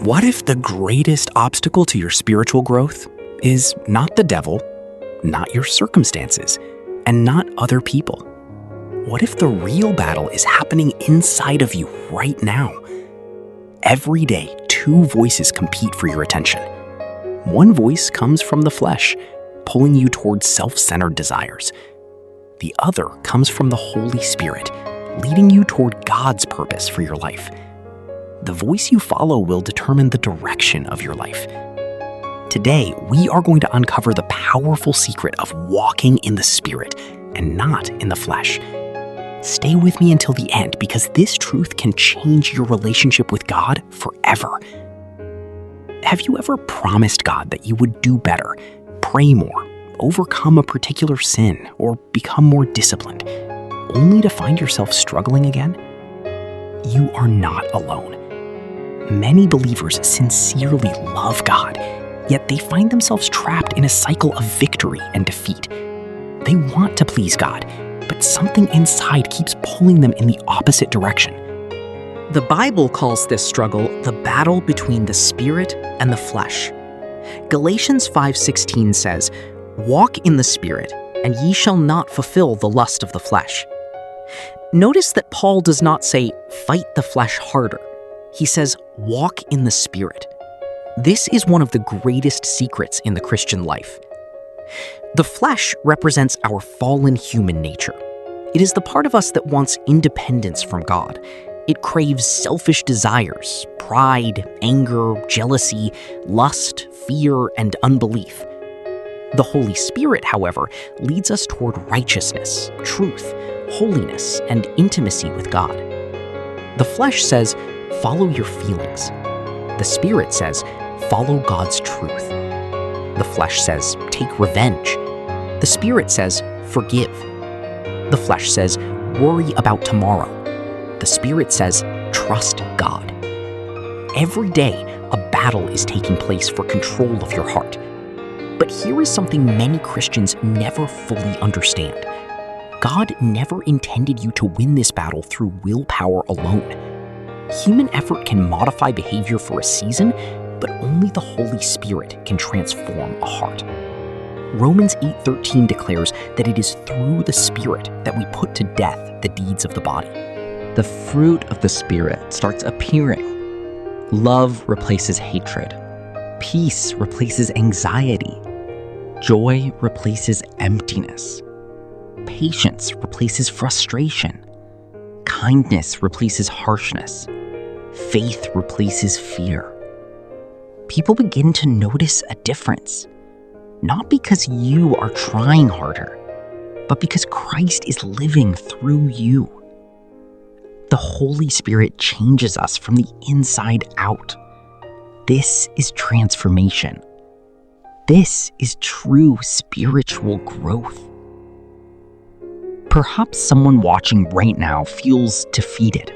What if the greatest obstacle to your spiritual growth is not the devil, not your circumstances, and not other people? What if the real battle is happening inside of you right now? Every day, two voices compete for your attention. One voice comes from the flesh, pulling you towards self-centered desires. The other comes from the Holy Spirit, leading you toward God's purpose for your life. The voice you follow will determine the direction of your life. Today, we are going to uncover the powerful secret of walking in the Spirit and not in the flesh. Stay with me until the end because this truth can change your relationship with God forever. Have you ever promised God that you would do better, pray more, overcome a particular sin, or become more disciplined, only to find yourself struggling again? You are not alone. Many believers sincerely love God, yet they find themselves trapped in a cycle of victory and defeat. They want to please God, but something inside keeps pulling them in the opposite direction. The Bible calls this struggle the battle between the Spirit and the flesh. Galatians 5:16 says, "Walk in the Spirit, and ye shall not fulfill the lust of the flesh." Notice that Paul does not say, fight the flesh harder. He says, walk in the Spirit. This is one of the greatest secrets in the Christian life. The flesh represents our fallen human nature. It is the part of us that wants independence from God. It craves selfish desires, pride, anger, jealousy, lust, fear, and unbelief. The Holy Spirit, however, leads us toward righteousness, truth, holiness, and intimacy with God. The flesh says, follow your feelings. The Spirit says, follow God's truth. The flesh says, take revenge. The Spirit says, forgive. The flesh says, worry about tomorrow. The Spirit says, trust God. Every day, a battle is taking place for control of your heart. But here is something many Christians never fully understand. God never intended you to win this battle through willpower alone. Human effort can modify behavior for a season, but only the Holy Spirit can transform a heart. Romans 8:13 declares that it is through the Spirit that we put to death the deeds of the body. The fruit of the Spirit starts appearing. Love replaces hatred. Peace replaces anxiety. Joy replaces emptiness. Patience replaces frustration. Kindness replaces harshness. Faith replaces fear. People begin to notice a difference, not because you are trying harder, but because Christ is living through you. The Holy Spirit changes us from the inside out. This is transformation. This is true spiritual growth. Perhaps someone watching right now feels defeated.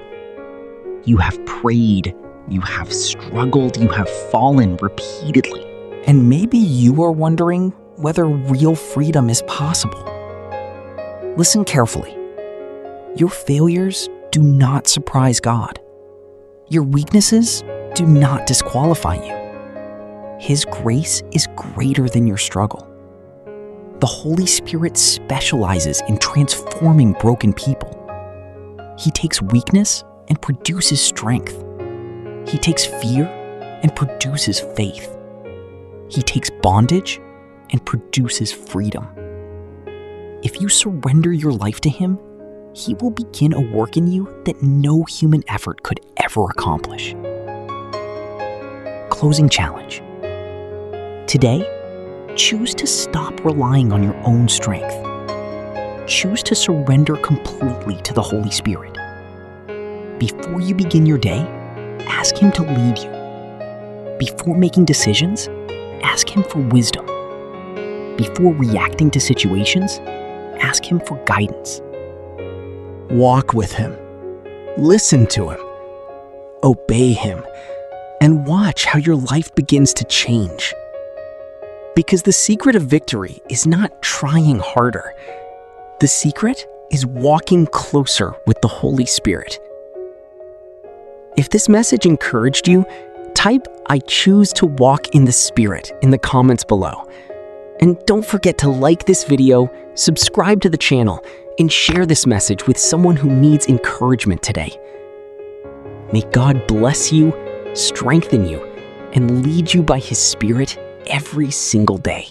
You have prayed, you have struggled, you have fallen repeatedly. And maybe you are wondering whether real freedom is possible. Listen carefully. Your failures do not surprise God. Your weaknesses do not disqualify you. His grace is greater than your struggle. The Holy Spirit specializes in transforming broken people. He takes weakness and produces strength. He takes fear and produces faith. He takes bondage and produces freedom. If you surrender your life to Him, He will begin a work in you that no human effort could ever accomplish. Closing challenge. Today, choose to stop relying on your own strength. Choose to surrender completely to the Holy Spirit. Before you begin your day, ask Him to lead you. Before making decisions, ask Him for wisdom. Before reacting to situations, ask Him for guidance. Walk with Him. Listen to Him. Obey Him. And watch how your life begins to change. Because the secret of victory is not trying harder. The secret is walking closer with the Holy Spirit. If this message encouraged you, Type "I choose to walk in the Spirit" in the comments below. And don't forget to like this video, subscribe to the channel, and share this message with someone who needs encouragement today. May God bless you, strengthen you, and lead you by His Spirit every single day.